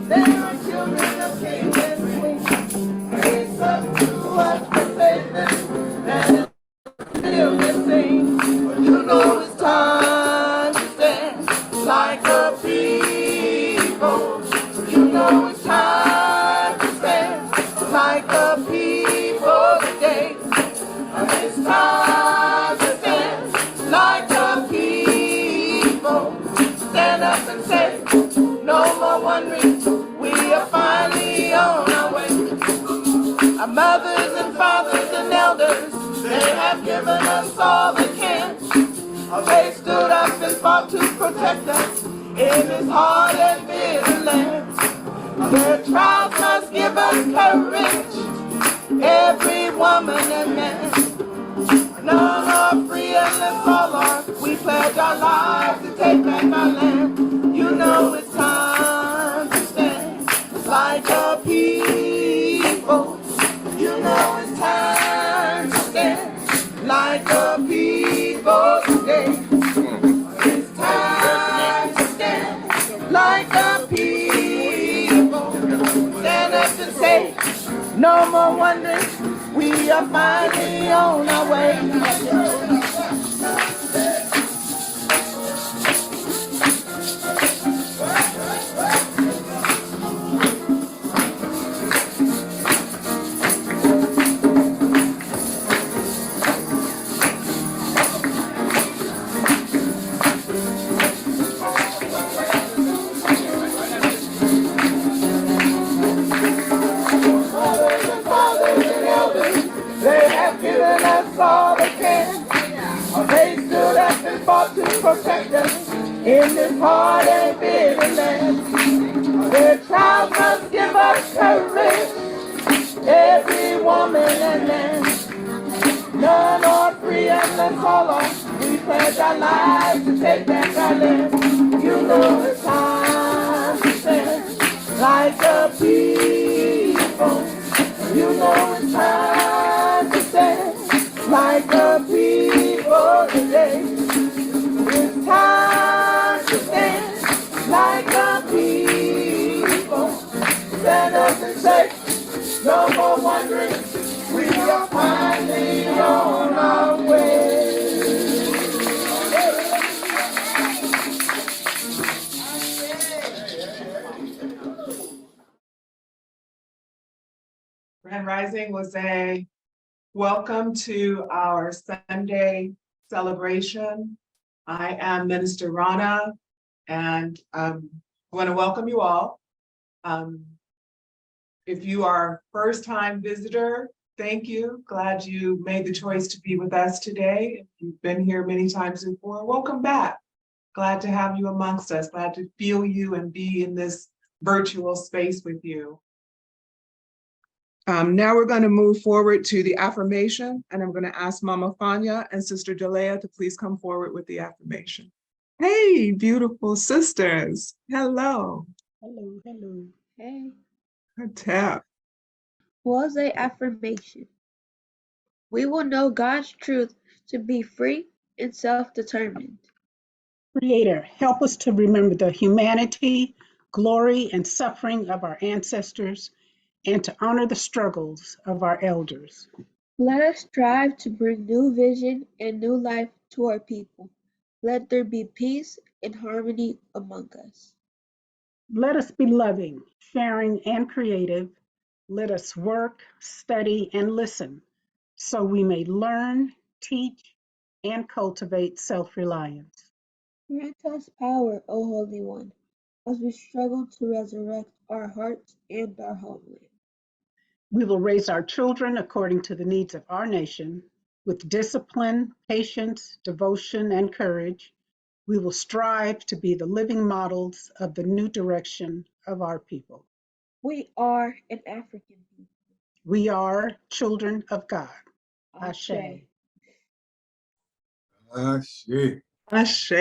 There are children of kings and queens. It's up to us to save them and heal this thing. But you know it's time to stand like a people. You know it's time to stand like a people today. It's time to stand like a people. Stand up and say, no more wondering. We are finally on our way. Our mothers and fathers and elders, they have given us all they can. They stood up and fought to protect us in this hard and bitter land. Their trials must give us courage, every woman and man. None are free unless all are. We pledge our lives to take back our land. You know it's time to stand like a people. You know it's time to stand like a people today. It's time to stand like a people. Stand up and say, no more wondering. We are finally on our way. They have given us all they can. They stood up and fought to protect us in this hard and bitter land. Their trials must give us courage, every woman and man. None are free unless all are. We pledge our lives to take back our land. You know it's time to stand like a people. You know it's time to stand like a people today. It's time to stand like a people. Stand up and say, no more wondering. We are finally on our way. Grand Rising was a welcome to our Sunday celebration. I am Minister Rana, and I want to welcome you all. If you are a first-time visitor, thank you. Glad you made the choice to be with us today. If you've been here many times before, welcome back. Glad to have you amongst us. Glad to feel you and be in this virtual space with you. Now we're going to move forward to the affirmation, and I'm going to ask Mama Fanya and Sister Jalea to please come forward with the affirmation. Hey, beautiful sisters. Hello. Hello, hello. Hey. Good tap. Was a affirmation. We will know God's truth to be free and self-determined. Creator, help us to remember the humanity, glory, and suffering of our ancestors and to honor the struggles of our elders. Let us strive to bring new vision and new life to our people. Let there be peace and harmony among us. Let us be loving, sharing, and creative. Let us work, study, and listen so we may learn, teach, and cultivate self-reliance. Grant us power, O Holy One, as we struggle to resurrect our hearts and our homeland. We will raise our children according to the needs of our nation with discipline, patience, devotion, and courage. We will strive to be the living models of the new direction of our people. We are an African people. We are children of God. Ashe. Ashe. Ashe,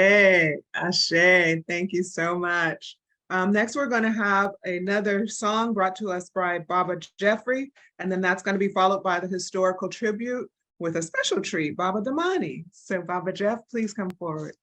Ashe, thank you so much. Next, we're going to have another song brought to us by Baba Jeffrey, and then that's going to be followed by the historical tribute with a special treat, Baba Damani. So Baba Jeff, please come forward.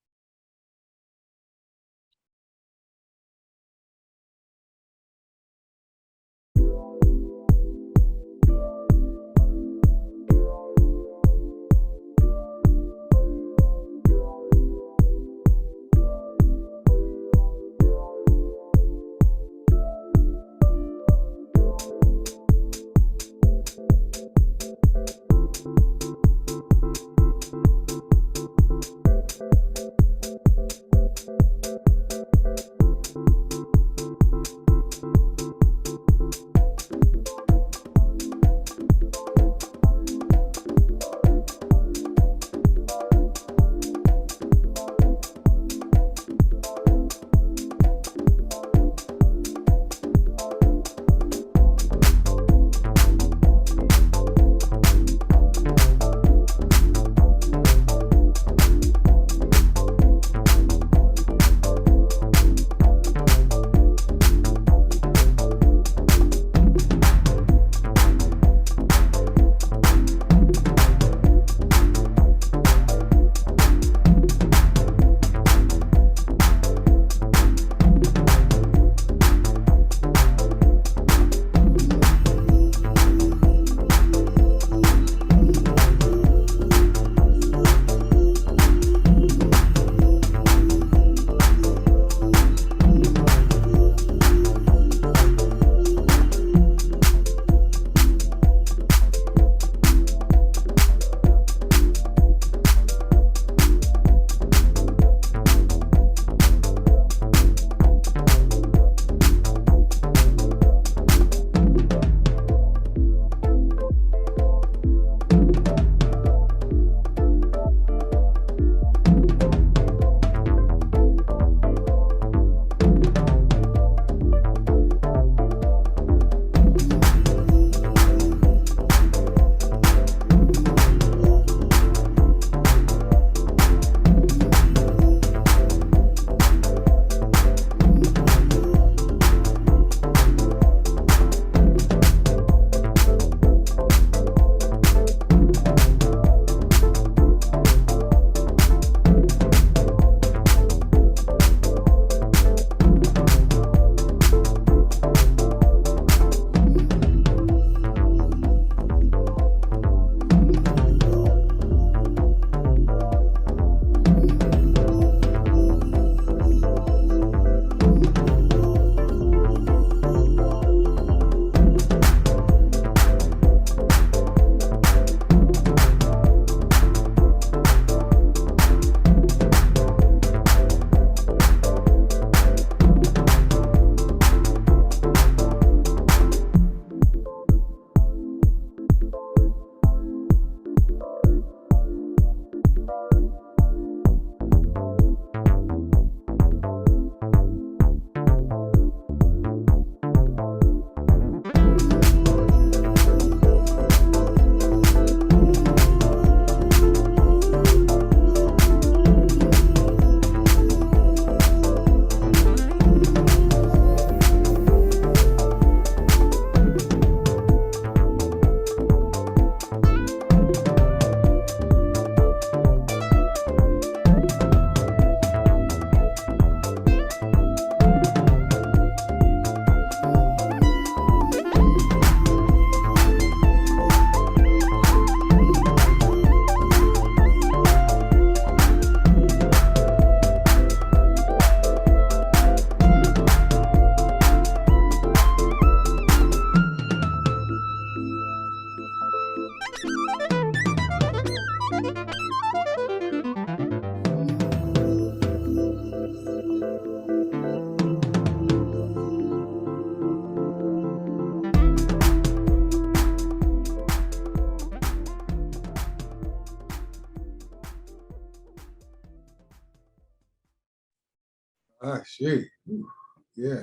Shit. Ooh, yeah.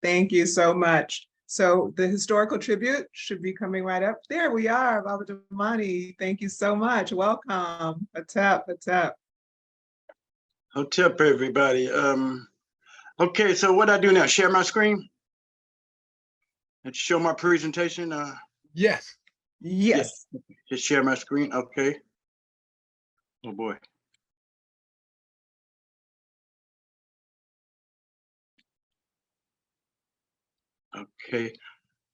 Thank you so much. So the historical tribute should be coming right up. There we are, Baba Damani. Thank you so much. Welcome. Atep, Atep. Hotep, everybody. Okay, so what I do now? Share my screen and show my presentation. Yes. Yes. Just share my screen. Okay. Oh boy. Okay.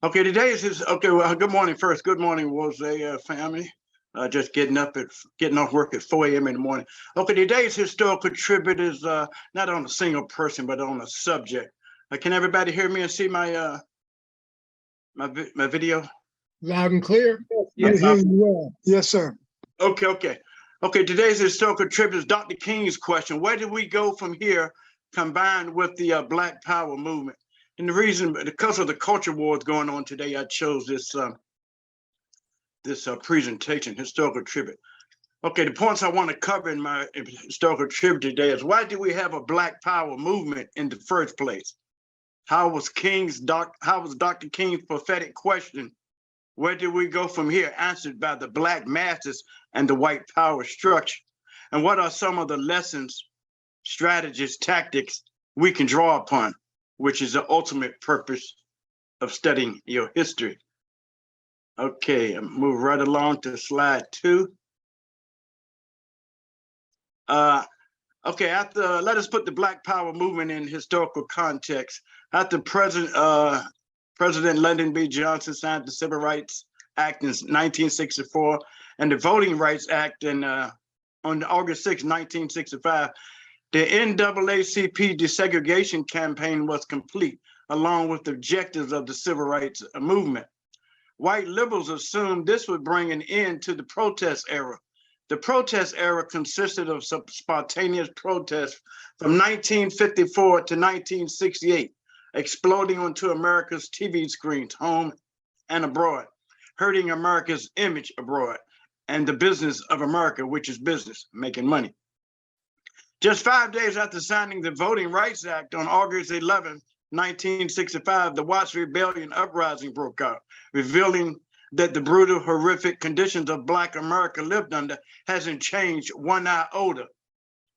Okay. Today is his. Okay. Well, good morning first. Good morning, Jose family. Just getting off work at 4 a.m. in the morning. Okay. Today's historical tribute is not on a single person, but on a subject. Can everybody hear me and see my my video? Loud and clear. Yes. I hear you well. Yes, sir. Okay. Today's historical tribute is Dr. King's question. Where do we go from here, combined with the Black Power movement? And the reason, because of the culture wars going on today, I chose this presentation, historical tribute. Okay, the points I want to cover in my historical tribute today is, why do we have a Black Power movement in the first place? How was Dr. King's prophetic question, where do we go from here, answered by the Black masses and the white power structure? And what are some of the lessons, strategies, tactics we can draw upon, which is the ultimate purpose of studying your history? Okay, I'll move right along to slide 2. Okay, let us put the Black Power movement in historical context. After President Lyndon B. Johnson signed the Civil Rights Act in 1964 and the Voting Rights Act on August 6, 1965, the NAACP desegregation campaign was complete, along with the objectives of the civil rights movement. White liberals assumed this would bring an end to the protest era. The protest era consisted of spontaneous protests from 1954 to 1968, exploding onto America's TV screens, home and abroad, hurting America's image abroad and the business of America, which is business, making money. Just 5 days after signing the Voting Rights Act on August 11, 1965, the Watts Rebellion uprising broke out, revealing that the brutal, horrific conditions of Black America lived under hasn't changed one iota,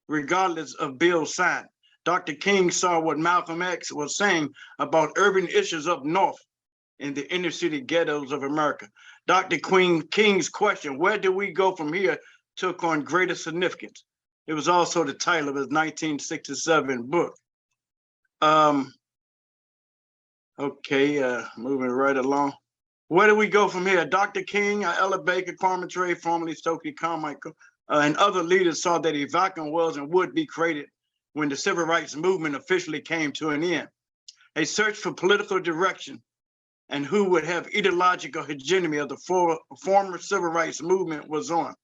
regardless of bills signed. Dr. King saw what Malcolm X was saying about urban issues up north in the inner city ghettos of America. Dr. King's question, where do we go from here, took on greater significance. It was also the title of his 1967 book. Okay, moving right along. Where do we go from here? Dr. King, Ella Baker, Kwame Ture, formerly Stokely Carmichael, and other leaders saw that a vacuum was and would be created when the civil rights movement officially came to an end. A search for political direction and who would have ideological hegemony of the former civil rights movement was on.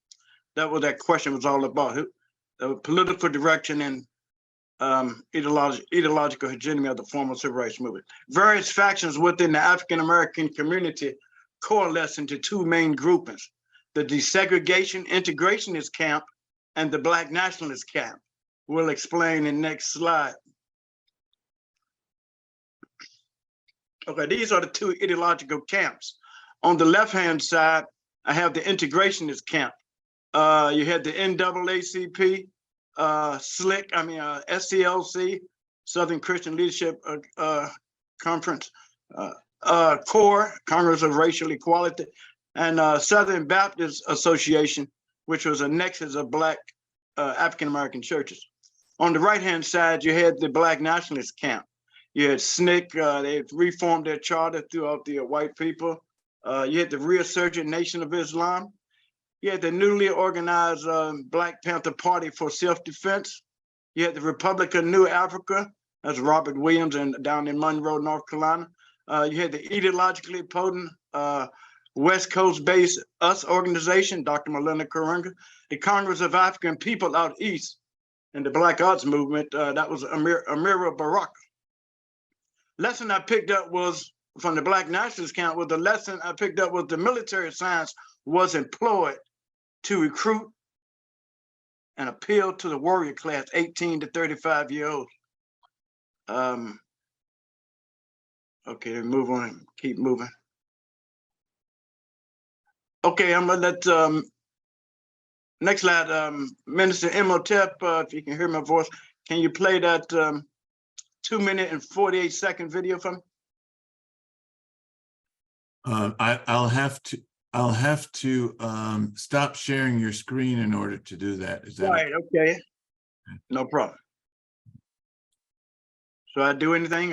That what that question was all about, the political direction and ideological hegemony of the former civil rights movement. Various factions within the African-American community coalesced into two main groupings: the desegregation integrationist camp and the Black nationalist camp. We'll explain in next slide. Okay, these are the two ideological camps. On the left-hand side, I have the integrationist camp. You had the NAACP, SCLC, Southern Christian Leadership Conference, CORE, Congress of Racial Equality, and Southern Baptist Association, which was a nexus of Black African-American churches. On the right-hand side, you had the Black nationalist camp. You had SNCC, they reformed their charter throughout the white people. You had the Resurgent Nation of Islam. You had the newly organized Black Panther Party for Self-Defense. You had the Republic of New Africa, that's Robert Williams and down in Monroe, North Carolina. You had the ideologically potent West Coast-based US organization, Dr. Melinda Karenga, the Congress of African People out east, and the Black Arts Movement, that was Amira Baraka. Lesson I picked up was from the Black nationalist camp, was the lesson I picked up was the military science was employed to recruit an appeal to the warrior class, 18 to 35 year olds. Okay, move on, keep moving. Okay, I'm gonna let next slide, Minister Imhotep, if you can hear my voice, can you play that 2-minute and 48-second video for me? I'll have to stop sharing your screen in order to do that. Is that Right, okay. No problem. Should I do anything?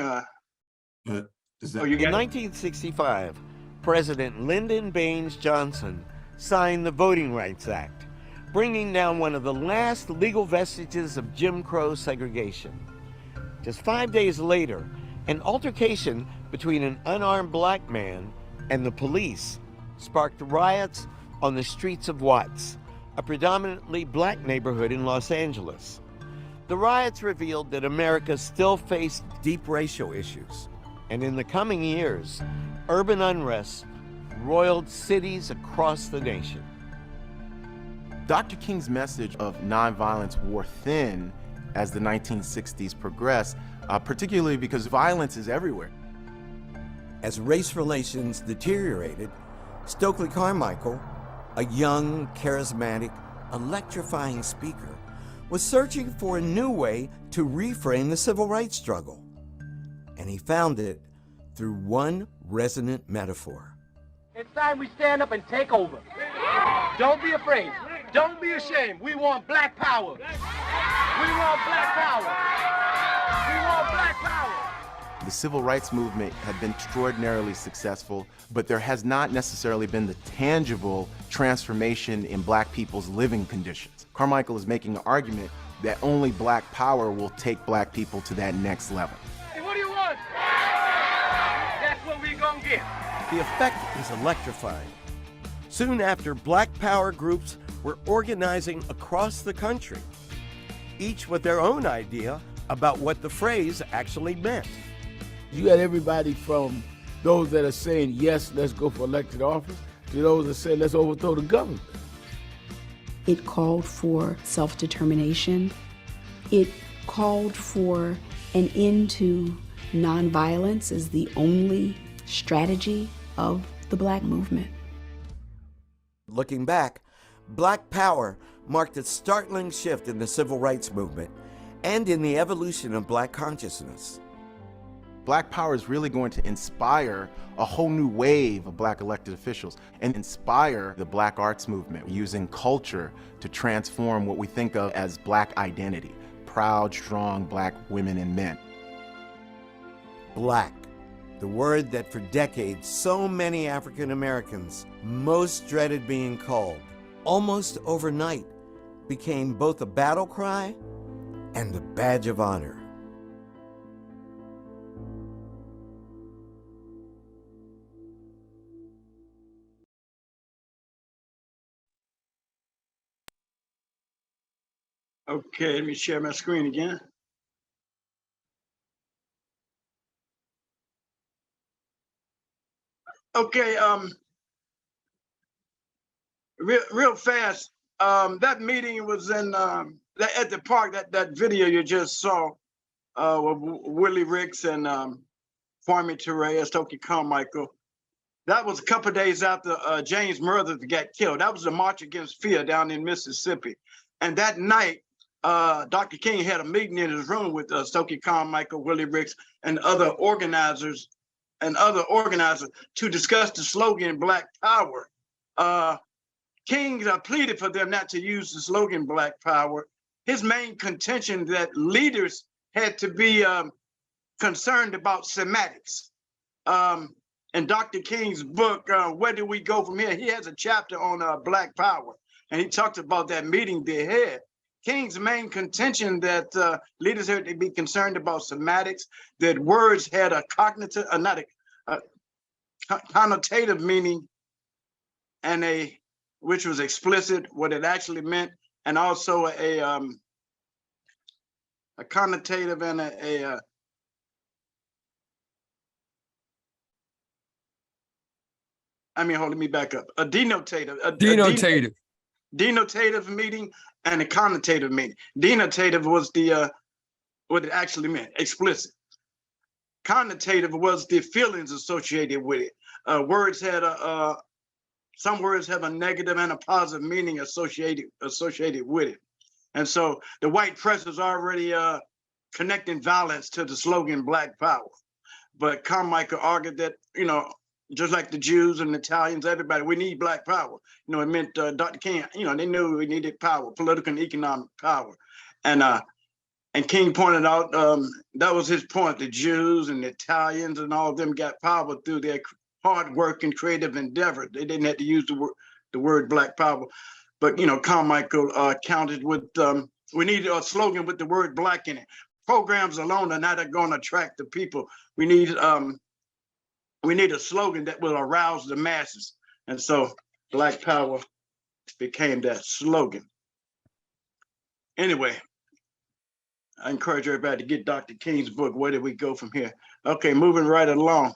is that Oh, you In got it? 1965, President Lyndon Baines Johnson signed the Voting Rights Act, bringing down one of the last legal vestiges of Jim Crow segregation. Just 5 days later, an altercation between an unarmed black man and the police sparked riots on the streets of Watts, a predominantly black neighborhood in Los Angeles. The riots revealed that America still faced deep racial issues, and in the coming years, urban unrest roiled cities across the nation. Dr. King's message of nonviolence wore thin as the 1960s progressed, particularly because violence is everywhere. As race relations deteriorated, Stokely Carmichael, a young, charismatic, electrifying speaker, was searching for a new way to reframe the civil rights struggle. And he found it through one resonant metaphor. It's time we stand up and take over. Don't be afraid. Don't be ashamed. We want black power. We want black power. We want black power. The civil rights movement had been extraordinarily successful, but there has not necessarily been the tangible transformation in black people's living conditions. Carmichael is making an argument that only black power will take black people to that next level. Hey, what do you want? That's what we gonna get. The effect is electrifying. Soon after, black power groups were organizing across the country, each with their own idea about what the phrase actually meant. You got everybody from those that are saying, yes, let's go for elected office, to those that say, let's overthrow the government. It called for self-determination. It called for an end to nonviolence as the only strategy of the Black movement. Looking back, Black Power marked a startling shift in the civil rights movement and in the evolution of Black consciousness. Black power is really going to inspire a whole new wave of black elected officials and inspire the black arts movement, using culture to transform what we think of as black identity, proud, strong black women and men. Black, the word that for decades so many African Americans most dreaded being called, almost overnight became both a battle cry and a badge of honor. Okay, let me share my screen again. Okay, real fast. That meeting was in at the park. That video you just saw with Willie Ricks and Kwame Ture, Stokely Carmichael. That was a couple of days after James Murtha got killed. That was the March Against Fear down in Mississippi. And that night, Dr. King had a meeting in his room with Stokely Carmichael, Willie Ricks, and other organizers to discuss the slogan Black Power. King pleaded for them not to use the slogan Black Power. His main contention that leaders had to be concerned about semantics. In Dr. King's book, Where Do We Go From Here? He has a chapter on Black Power, and he talked about that meeting they had. King's main contention that leaders had to be concerned about semantics, that words had a cognitive, not a connotative meaning, and which was explicit, what it actually meant, and also a connotative and let me back up. A denotative. Denotative. denotative meaning and a connotative meaning. Denotative was the what it actually meant, explicit. Connotative was the feelings associated with it. Words had some words have a negative and a positive meaning associated with it. And so the white press was already connecting violence to the slogan Black Power. But Carmichael argued that, you know, just like the Jews and Italians, everybody, we need Black power. You know, it meant Dr. King, you know, they knew we needed power, political and economic power. And King pointed out that was his point. The Jews and the Italians and all of them got power through their hard work and creative endeavor. They didn't have to use the word Black power. But, you know, Carmichael counted with, we need a slogan with the word Black in it. Programs alone are not going to attract the people. We need a slogan that will arouse the masses. And so Black Power became that slogan. Anyway, I encourage everybody to get Dr. King's book. Where did we go from here? Okay, moving right along.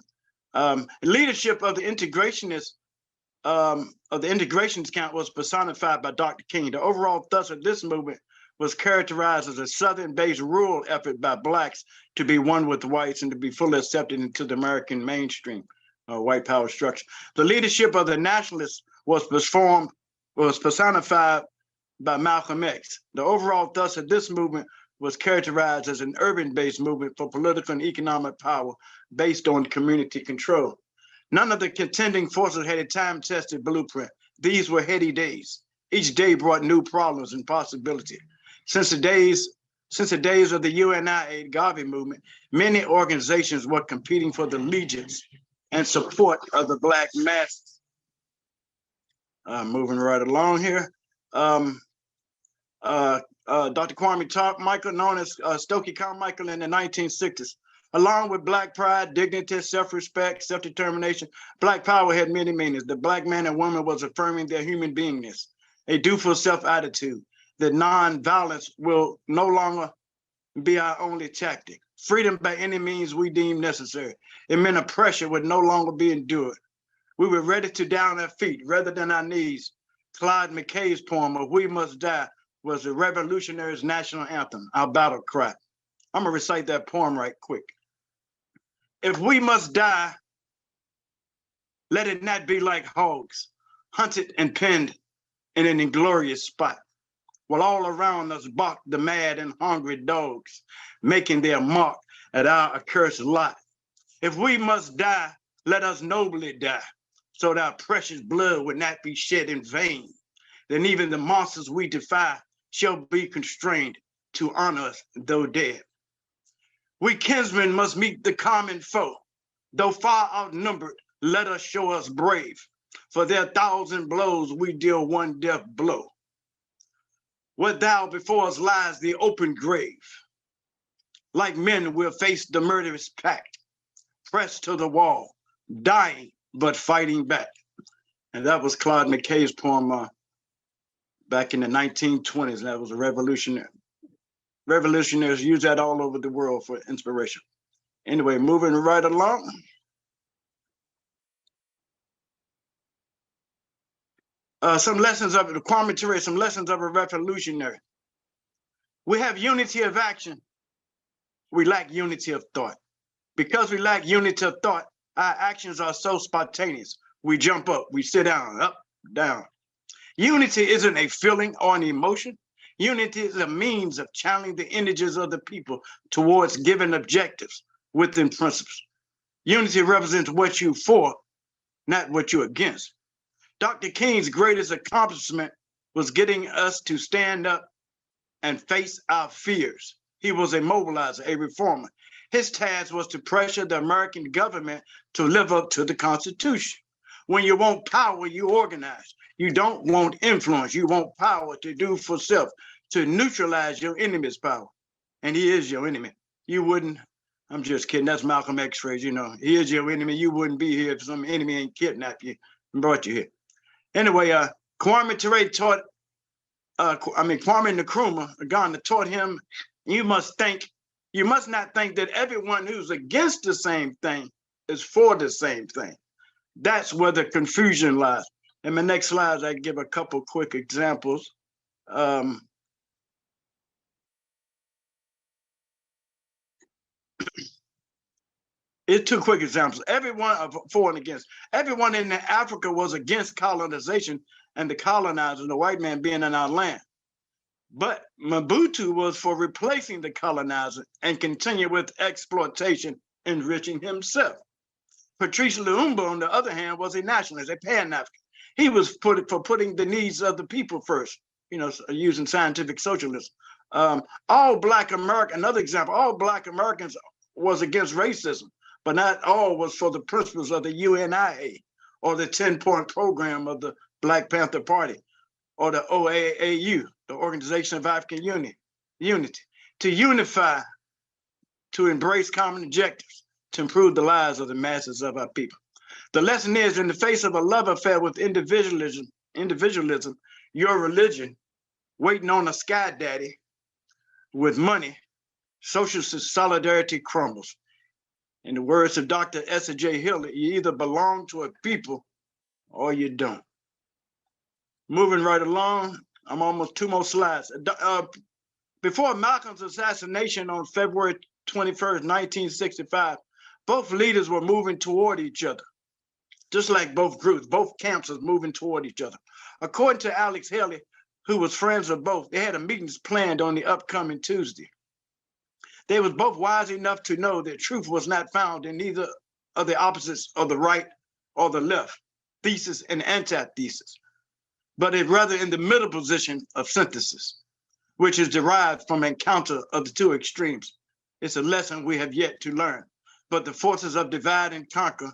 Leadership of the integrationists count was personified by Dr. King. The overall thrust of this movement was characterized as a Southern-based rural effort by Blacks to be one with whites and to be fully accepted into the American mainstream white power structure. The leadership of the nationalists was personified by Malcolm X. The overall thrust of this movement was characterized as an urban-based movement for political and economic power based on community control. None of the contending forces had a time-tested blueprint. These were heady days. Each day brought new problems and possibility. Since the days of the UNIA Garvey movement, many organizations were competing for the allegiance and support of the Black masses. Moving right along here. Dr. Kwame Carmichael, known as Stokely Carmichael in the 1960s. Along with Black pride, dignity, self-respect, self-determination, Black power had many meanings. The Black man and woman was affirming their human beingness, a do-for self attitude, that non-violence will no longer be our only tactic. Freedom by any means we deem necessary. It meant oppression would no longer be endured. We were ready to down our feet rather than our knees. Claude McKay's poem of We Must Die was the revolutionaries' national anthem, our battle cry. I'm gonna recite that poem right quick. If we must die, let it not be like hogs, hunted and pinned in an inglorious spot, while all around us bark the mad and hungry dogs, making their mark at our accursed lot. If we must die, let us nobly die, so that our precious blood would not be shed in vain. Then even the monsters we defy shall be constrained to honor us, though dead. We kinsmen must meet the common foe. Though far outnumbered, let us show us brave. For their 1,000 blows, we deal one death blow. What thou before us lies the open grave. Like men, we'll face the murderous pact, pressed to the wall, dying but fighting back. And that was Claude McKay's poem back in the 1920s. That was a revolutionary. Revolutionaries use that all over the world for inspiration. Anyway, moving right along. Some lessons of Kwame Ture, some lessons of a revolutionary. We have unity of action. We lack unity of thought. Because we lack unity of thought, our actions are so spontaneous. We jump up, we sit down, up, down. Unity isn't a feeling or an emotion. Unity is a means of channeling the energies of the people towards given objectives within principles. Unity represents what you're for, not what you're against. Dr. King's greatest accomplishment was getting us to stand up and face our fears. He was a mobilizer, a reformer. His task was to pressure the American government to live up to the Constitution. When you want power, you organize. You don't want influence. You want power to do for self, to neutralize your enemy's power. And he is your enemy. You wouldn't, I'm just kidding. That's Malcolm X phrase, you know. He is your enemy. You wouldn't be here if some enemy ain't kidnapped you and brought you here. Anyway, Kwame Ture taught, Kwame Nkrumah, Ghana, taught him, you must not think that everyone who's against the same thing is for the same thing. That's where the confusion lies. In my next slides, I give a couple quick examples. It's two quick examples. Everyone for and against. Everyone in Africa was against colonization and the colonizers, the white man being in our land. But Mobutu was for replacing the colonizer and continue with exploitation, enriching himself. Patrice Lumumba, on the other hand, was a nationalist, a Pan-African. He was for putting the needs of the people first, you know, using scientific socialism. All Black American, another example, all Black Americans was against racism, but not all was for the principles of the UNIA or the 10-point program of the Black Panther Party or the OAAU, the Organization of African Unity, to unify, to embrace common objectives, to improve the lives of the masses of our people. The lesson is, in the face of a love affair with individualism, your religion, waiting on a sky daddy with money, social solidarity crumbles. In the words of Dr. Essa J. Hill, you either belong to a people or you don't. Moving right along, I'm almost 2 more slides. Before Malcolm's assassination on February 21st, 1965, both leaders were moving toward each other. Just like both groups, both camps was moving toward each other. According to Alex Haley, who was friends of both, they had a meetings planned on the upcoming Tuesday. They was both wise enough to know that truth was not found in either of the opposites of the right or the left, thesis and antithesis, but rather in the middle position of synthesis, which is derived from encounter of the two extremes. It's a lesson we have yet to learn, but the forces of divide and conquer,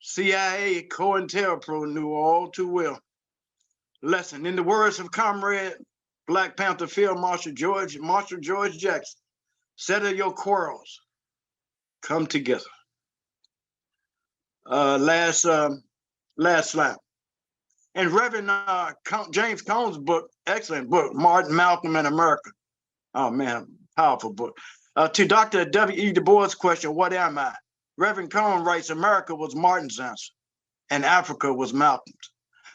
CIA, COINTELPRO knew all too well. Lesson, in the words of Comrade Black Panther Field Marshal George Jackson, settle your quarrels, come together. Last slide. And Reverend James Cone's book, excellent book, Martin, Malcolm, and America. Oh man, powerful book. To Dr. W.E. Du Bois' question, what am I? Reverend Cone writes, America was Martin's answer, and Africa was Malcolm's.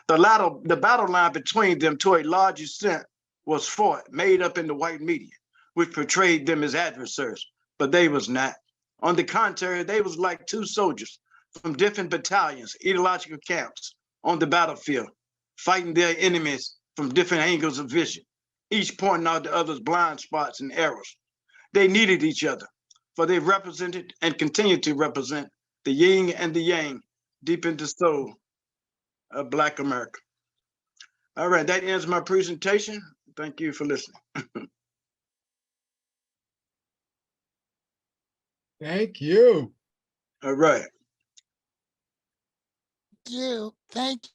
The battle line between them, to a large extent, was fought, made up in the white media, which portrayed them as adversaries, but they was not. On the contrary, they was like two soldiers from different battalions, ideological camps, on the battlefield, fighting their enemies from different angles of vision, each pointing out the other's blind spots and errors. They needed each other, for they represented and continue to represent the yin and the yang deep in the soul of Black America. All right, that ends my presentation. Thank you for listening. Thank you. All right. Thank you.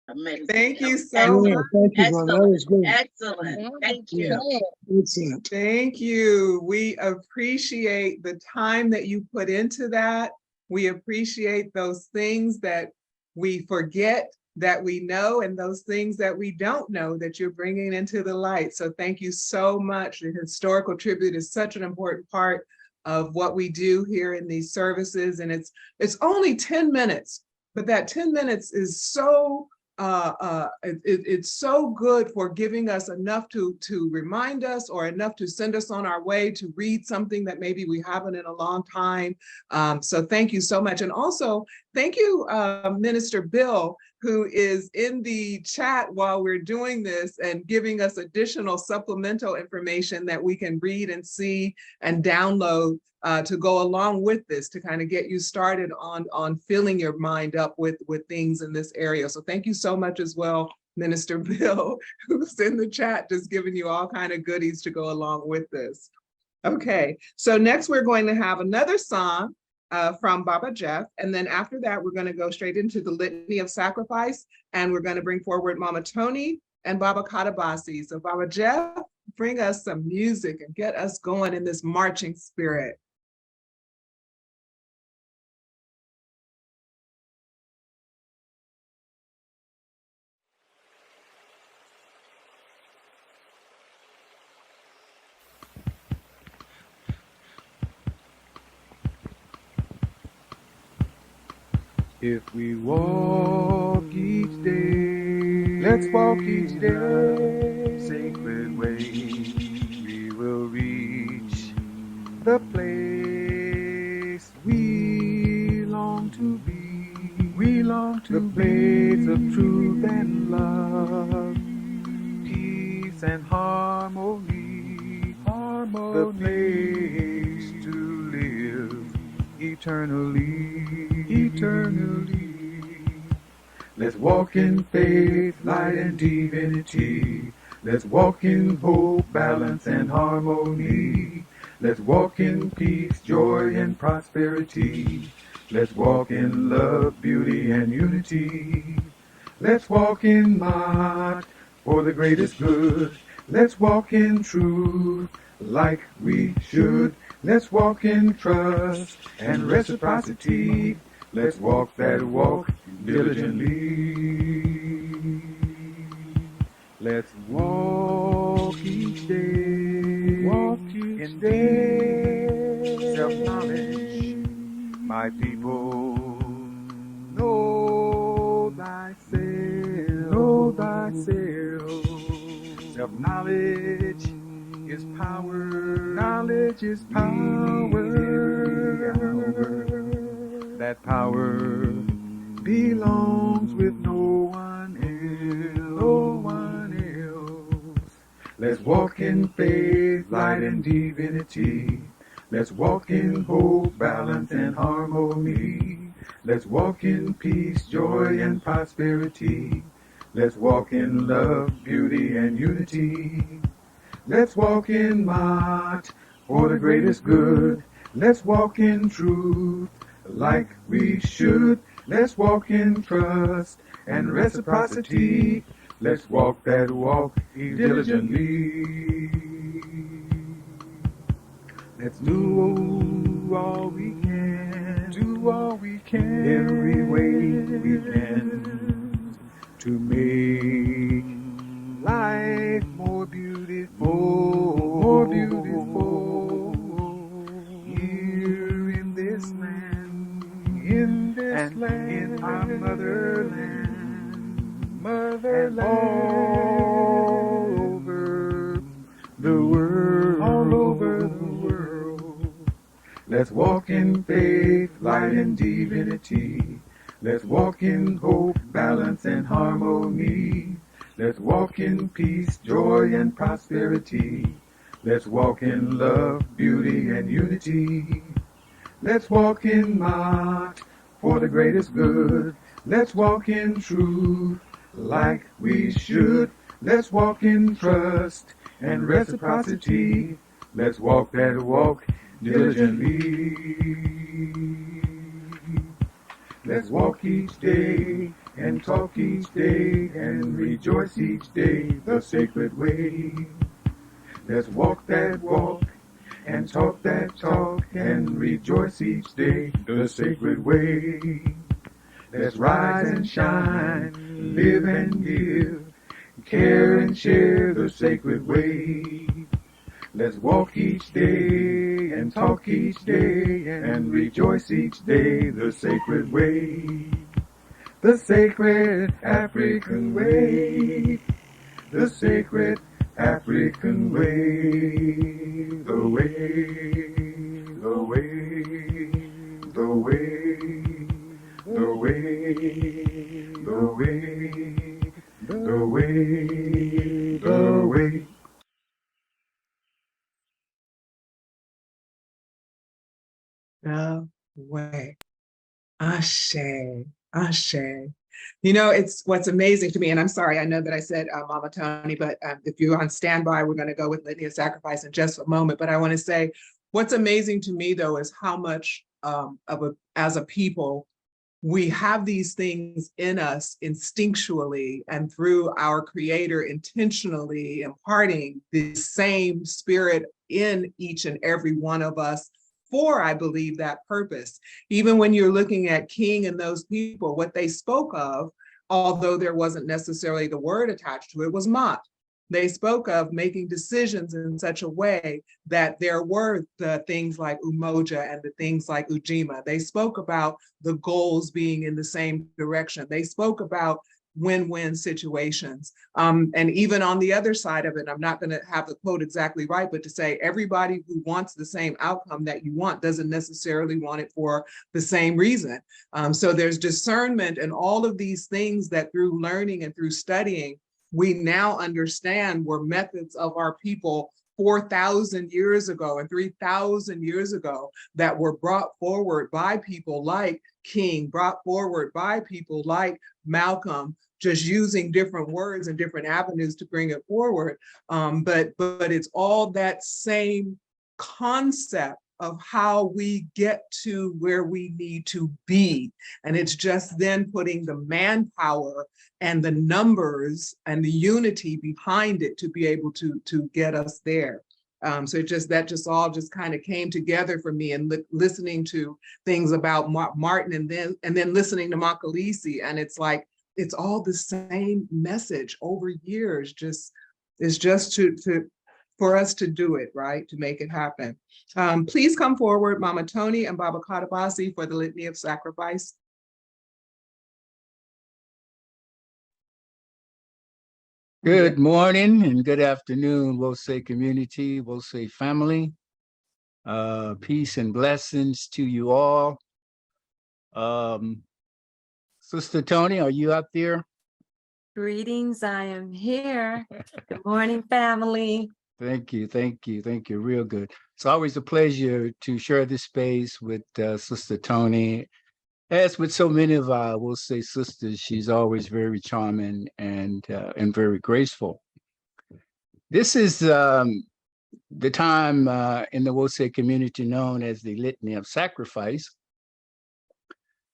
Amazing. Thank you so Yeah, much. thank you, brother. That was good. Excellent. Thank you. Excellent. Thank you. We appreciate the time that you put into that. We appreciate those things that we forget that we know and those things that we don't know that you're bringing into the light. So thank you so much. The historical tribute is such an important part of what we do here in these services. And it's only 10 minutes, but that 10 minutes is so it's so good for giving us enough to remind us or enough to send us on our way to read something that maybe we haven't in a long time. So thank you so much. And also thank you, Minister Bill, who is in the chat while we're doing this and giving us additional supplemental information that we can read and see and download to go along with this, to kind of get you started on filling your mind up with things in this area. So thank you so much as well, Minister Bill, who's in the chat, just giving you all kind of goodies to go along with this. Okay, so next we're going to have another song from Baba Jeff. And then after that, we're going to go straight into the Litany of Sacrifice. And we're going to bring forward Mama Tony and Baba Kadabasi. So Baba Jeff, bring us some music and get us going in this marching spirit. If we walk each day. Let's walk each day. Sacred way. We will reach the place we long to be. We long to the place of truth and love, peace and harmony. The place to live eternally. Let's walk in faith, light, and divinity. Let's walk in hope, balance, and harmony. Let's walk in peace, joy, and prosperity. Let's walk in love, beauty, and unity. Let's walk in might for the greatest good. Let's walk in truth like we should. Let's walk in trust and reciprocity. Let's walk that walk diligently. Let's walk each day. Walk each day. Self-knowledge, my people. Know thyself. Know thyself. Self-knowledge is power. Knowledge is power. That power belongs with no one else. No one else. Let's walk in faith, light, and divinity. Let's walk in hope, balance, and harmony. Let's walk in peace, joy, and prosperity. Let's walk in love, beauty, and unity. Let's walk in might for the greatest good. Let's walk in truth like we should. Let's walk in trust and reciprocity. Let's walk that walk diligently. Let's do all we can. Do all we can. Every way we can to make life more beautiful. More beautiful. Here in this land. In this land. In our motherland. Motherland. All over the world. All over the world. Let's walk in faith, light, and divinity. Let's walk in hope, balance, and harmony. Let's walk in peace, joy, and prosperity. Let's walk in love, beauty, and unity. Let's walk in might for the greatest good. Let's walk in truth like we should. Let's walk in trust and reciprocity. Let's walk that walk diligently. Let's walk each day and talk each day and rejoice each day the sacred way. Let's walk that walk and talk that talk and rejoice each day the sacred way. Let's rise and shine, live and give, care and share the sacred way. Let's walk each day and talk each day and rejoice each day the sacred way. The sacred African way. The sacred African way. The way. The way. The way. The way. The way. The way. The way. The way. Ashe, Ashe. You know, it's what's amazing to me, and I'm sorry, I know that I said Mama Tony, but if you're on standby, we're going to go with Litany of Sacrifice in just a moment. But I want to say what's amazing to me, though, is how much as a people, we have these things in us instinctually and through our Creator intentionally imparting the same spirit in each and every one of us for, I believe, that purpose. Even when you're looking at King and those people, what they spoke of, although there wasn't necessarily the word attached to it, was Ma'at. They spoke of making decisions in such a way that there were the things like Umoja and the things like Ujima. They spoke about the goals being in the same direction. They spoke about win-win situations. And even on the other side of it, I'm not going to have the quote exactly right, but to say everybody who wants the same outcome that you want doesn't necessarily want it for the same reason. So there's discernment and all of these things that through learning and through studying, we now understand were methods of our people 4,000 years ago and 3,000 years ago that were brought forward by people like King, brought forward by people like Malcolm, just using different words and different avenues to bring it forward. But it's all that same concept of how we get to where we need to be. And it's just then putting the manpower and the numbers and the unity behind it to be able to get us there. So that just all just kind of came together for me, and listening to things about Martin and then listening to Makalisi, and it's like, it's all the same message over years. It's just for us to do it, right? To make it happen. Please come forward, Mama Tony and Baba Kadabasi, for the Litany of Sacrifice. Good morning and good afternoon, Wose community, Wose family. Peace and blessings to you all. Sister Tony, are you up there? Greetings, I am here. Good morning, family. Thank you, thank you, thank you, real good. It's always a pleasure to share this space with Sister Tony. As with so many of our, we'll say, sisters, she's always very charming and very graceful. This is the time in the Wose community known as the Litany of Sacrifice.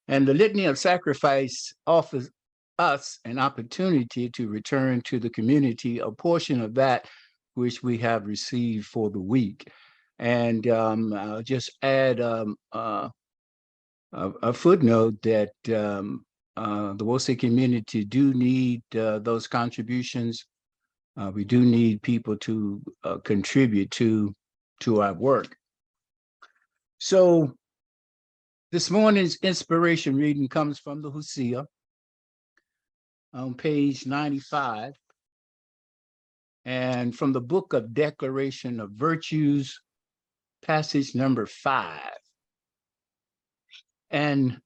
And the Litany of Sacrifice offers us an opportunity to return to the community a portion of that which we have received for the week. And I'll just add a footnote that the Wose community do need those contributions. We do need people to contribute to our work. So this morning's inspiration reading comes from the Hosea on page 95, and from the book of Declaration of Virtues, passage number 5. And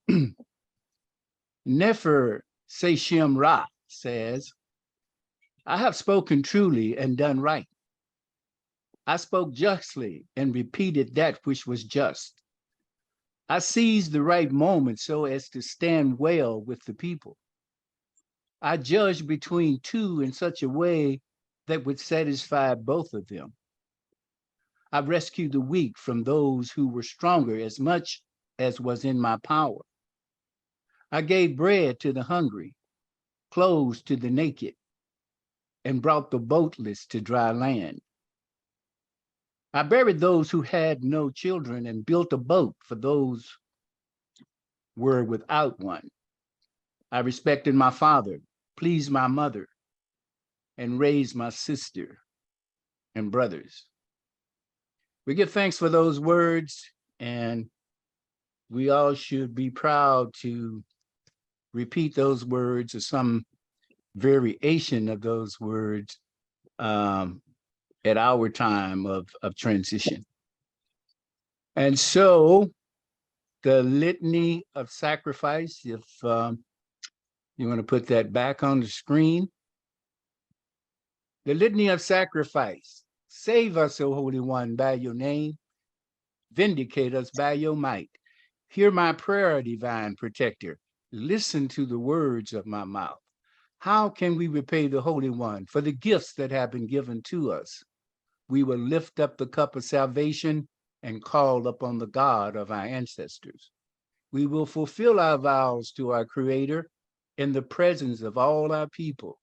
Nefer Seshem Ra says, I have spoken truly and done right. I spoke justly and repeated that which was just. I seized the right moment so as to stand well with the people. I judged between two in such a way that would satisfy both of them. I rescued the weak from those who were stronger as much as was in my power. I gave bread to the hungry, clothes to the naked, and brought the boatless to dry land. I buried those who had no children and built a boat for those who were without one. I respected my father, pleased my mother, and raised my sister and brothers. We give thanks for those words, and we all should be proud to repeat those words or some variation of those words at our time of transition. And so the Litany of Sacrifice, if you want to put that back on the screen. The Litany of Sacrifice. Save us, O Holy One, by your name. Vindicate us by your might. Hear my prayer, divine protector. Listen to the words of my mouth. How can we repay the Holy One for the gifts that have been given to us? We will lift up the cup of salvation and call upon the God of our ancestors. We will fulfill our vows to our Creator in the presence of all our people.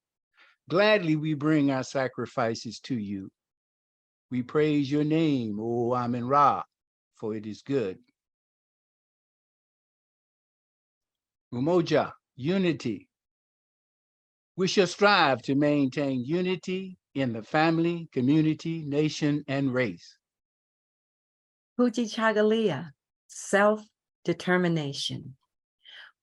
Gladly we bring our sacrifices to you. We praise your name, O Amen Ra, for it is good. Umoja, unity. We shall strive to maintain unity in the family, community, nation, and race. Kujichagulia, self-determination.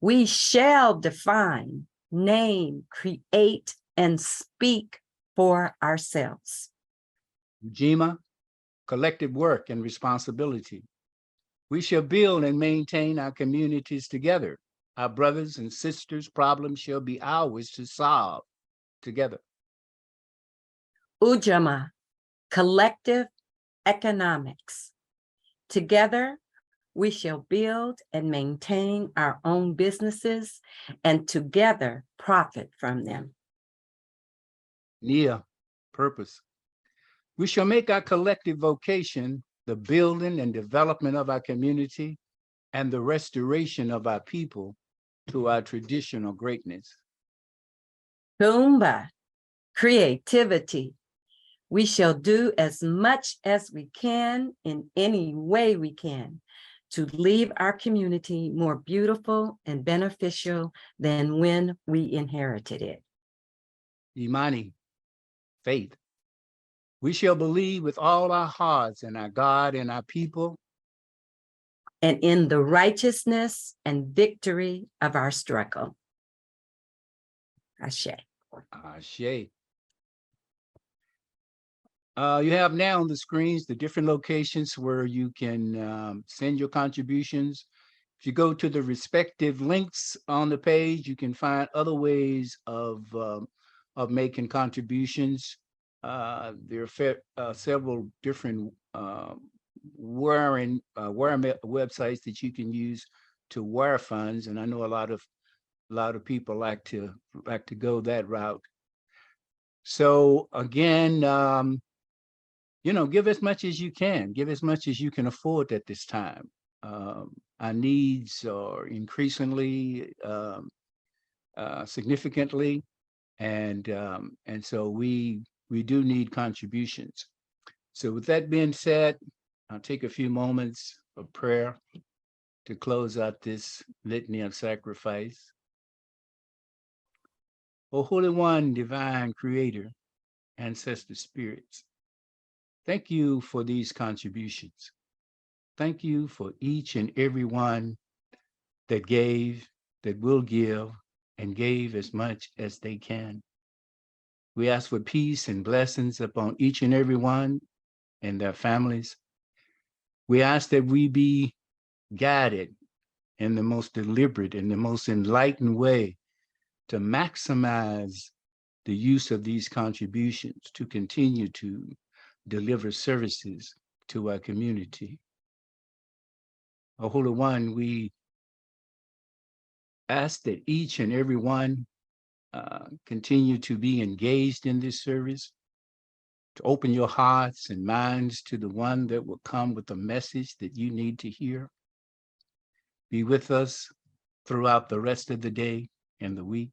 We shall define, name, create, and speak for ourselves. Ujima, collective work and responsibility. We shall build and maintain our communities together. Our brothers and sisters' problems shall be ours to solve together. Ujamaa, collective economics. Together, we shall build and maintain our own businesses and together profit from them. Nia, purpose. We shall make our collective vocation the building and development of our community and the restoration of our people to our traditional greatness. Kuumba, creativity. We shall do as much as we can in any way we can to leave our community more beautiful and beneficial than when we inherited it. Imani, faith. We shall believe with all our hearts in our God and our people, and in the righteousness and victory of our struggle. Ashe. Ashe. You have now on the screens the different locations where you can send your contributions. If you go to the respective links on the page, you can find other ways of making contributions. There are several different wire websites that you can use to wire funds, and I know a lot of people like to go that route. So again, give as much as you can, give as much as you can afford at this time. Our needs are increasingly significantly, and so we do need contributions. So with that being said, I'll take a few moments of prayer to close out this litany of sacrifice. O Holy One, Divine Creator, Ancestor Spirits, thank you for these contributions. Thank you for each and every one that gave, that will give, and gave as much as they can. We ask for peace and blessings upon each and every one and their families. We ask that we be guided in the most deliberate and the most enlightened way to maximize the use of these contributions to continue to deliver services to our community. O Holy One, we ask that each and every one continue to be engaged in this service, to open your hearts and minds to the one that will come with the message that you need to hear. Be with us throughout the rest of the day and the week,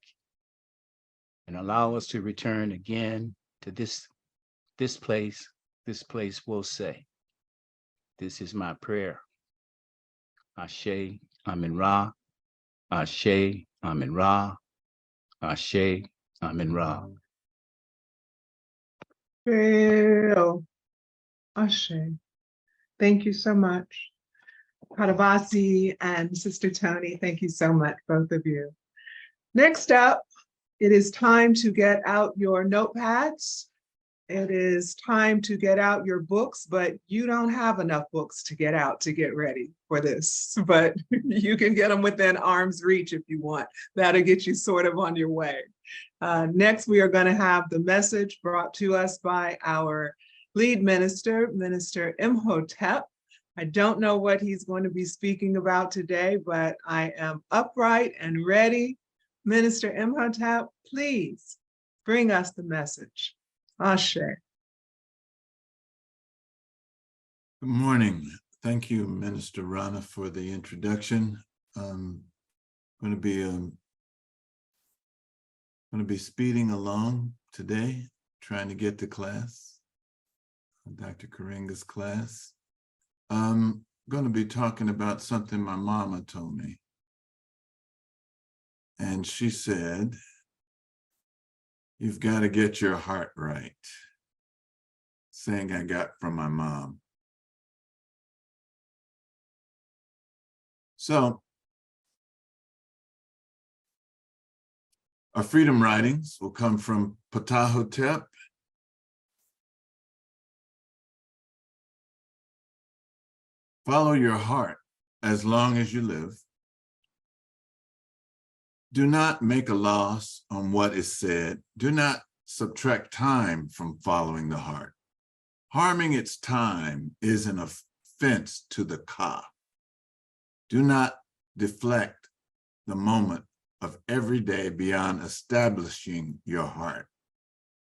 and allow us to return again to this place. This place will say, this is my prayer. Ashe, Amen Ra. Ashe, Amen Ra. Ashe, Amen Ra. Bill. Ashe. Thank you so much. Kadavasi and Sister Tony, thank you so much, both of you. Next up, it is time to get out your notepads. It is time to get out your books, but you don't have enough books to get out to get ready for this, but you can get them within arm's reach if you want. That'll get you sort of on your way. Next, we are going to have the message brought to us by our lead minister, Minister Imhotep. I don't know what he's going to be speaking about today, but I am upright and ready. Minister Imhotep, please bring us the message. Ashe. Good morning. Thank you, Minister Rana, for the introduction. I'm going to be speeding along today, trying to get to class, Dr. Karenga's class. I'm going to be talking about something my mama told me. And she said, You've got to get your heart right. Saying I got from my mom. So, our freedom writings will come from Ptahhotep. Follow your heart as long as you live. Do not make a loss on what is said. Do not subtract time from following the heart. Harming its time is an offense to the Ka. Do not deflect the moment of every day beyond establishing your heart.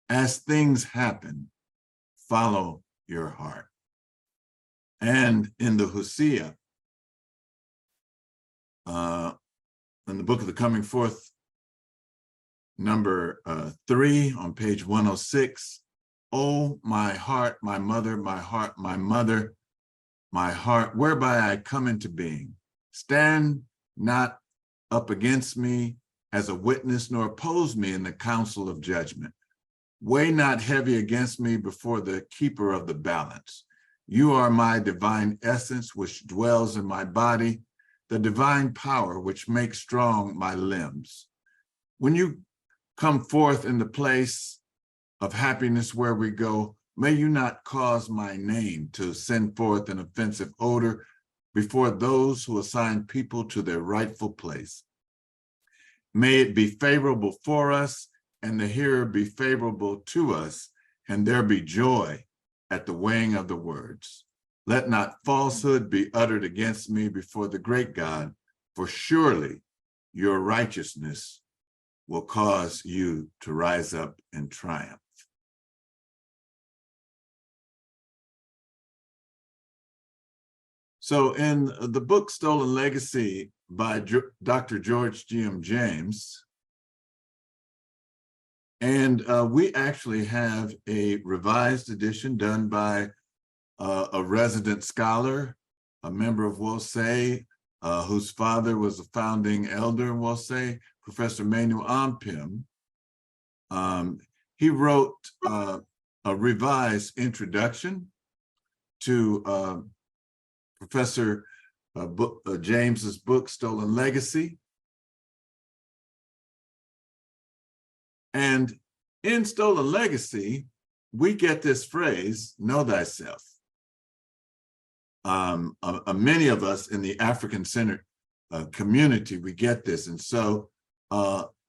As things happen, follow your heart. And in the Hosea, in the book of the Coming Forth, number 3 on page 106, oh, my heart, my mother, my heart, my mother, my heart, whereby I come into being. Stand not up against me as a witness, nor oppose me in the council of judgment. Weigh not heavy against me before the keeper of the balance. You are my divine essence, which dwells in my body, the divine power which makes strong my limbs. When you come forth in the place of happiness where we go, may you not cause my name to send forth an offensive odor before those who assign people to their rightful place. May it be favorable for us, and the hearer be favorable to us, and there be joy at the weighing of the words. Let not falsehood be uttered against me before the great God, for surely your righteousness will cause you to rise up in triumph. So in the book Stolen Legacy by Dr. George G.M. James, and we actually have a revised edition done by a resident scholar, a member of WOSE, whose father was a founding elder in WOSE, Professor Manu Ampim. He wrote a revised introduction to Professor James's book, Stolen Legacy. And in Stolen Legacy, we get this phrase, know thyself. Many of us in the African-centered community, we get this. And so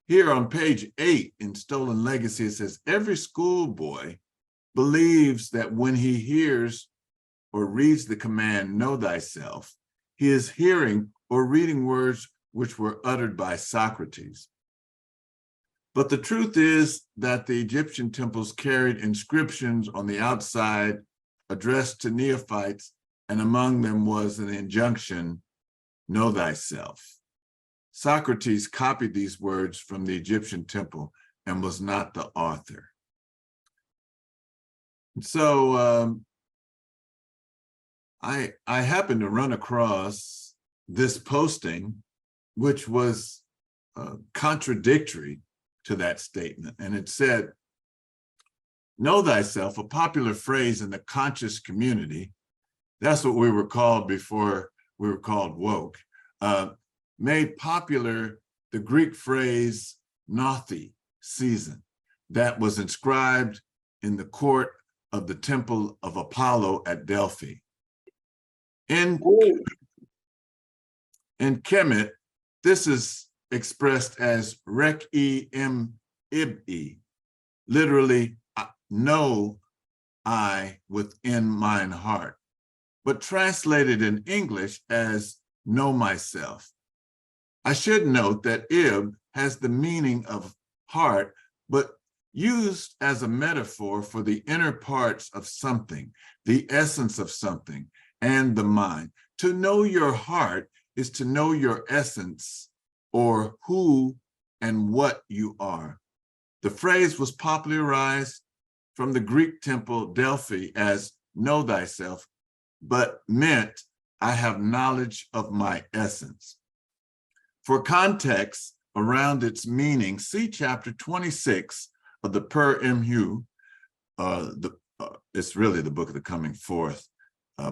here on page 8 in Stolen Legacy, it says, every schoolboy believes that when he hears or reads the command, know thyself, he is hearing or reading words which were uttered by Socrates. But the truth is that the Egyptian temples carried inscriptions on the outside addressed to neophytes, and among them was an injunction, know thyself. Socrates copied these words from the Egyptian temple and was not the author. So I happened to run across this posting, which was contradictory to that statement. And it said, know thyself, a popular phrase in the conscious community, that's what we were called before we were called woke, made popular the Greek phrase gnothi, season, that was inscribed in the court of the temple of Apollo at Delphi. In Kemet, this is expressed as rek-e im ib-e, literally, know I within mine heart, but translated in English as know myself. I should note that ib has the meaning of heart, but used as a metaphor for the inner parts of something, the essence of something, and the mind. To know your heart is to know your essence, or who and what you are. The phrase was popularized from the Greek temple Delphi as know thyself, but meant I have knowledge of my essence. For context around its meaning, see chapter 26 the Per Imhu, it's really the Book of the Coming Forth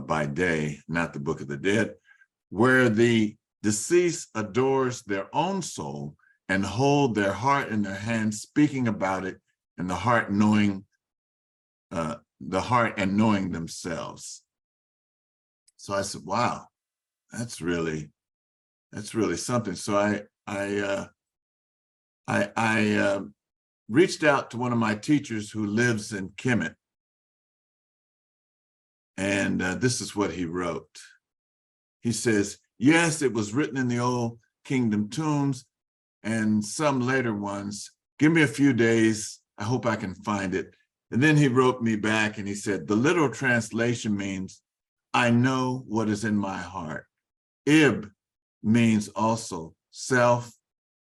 by day, not the Book of the Dead, where the deceased adores their own soul and hold their heart in their hands, speaking about it, and the heart and knowing themselves. So I said, wow, that's really something. So I reached out to one of my teachers who lives in Kemet. And this is what he wrote. He says, yes, it was written in the Old Kingdom tombs and some later ones. Give me a few days. I hope I can find it. And then he wrote me back and he said, the literal translation means, I know what is in my heart. Ib means also self,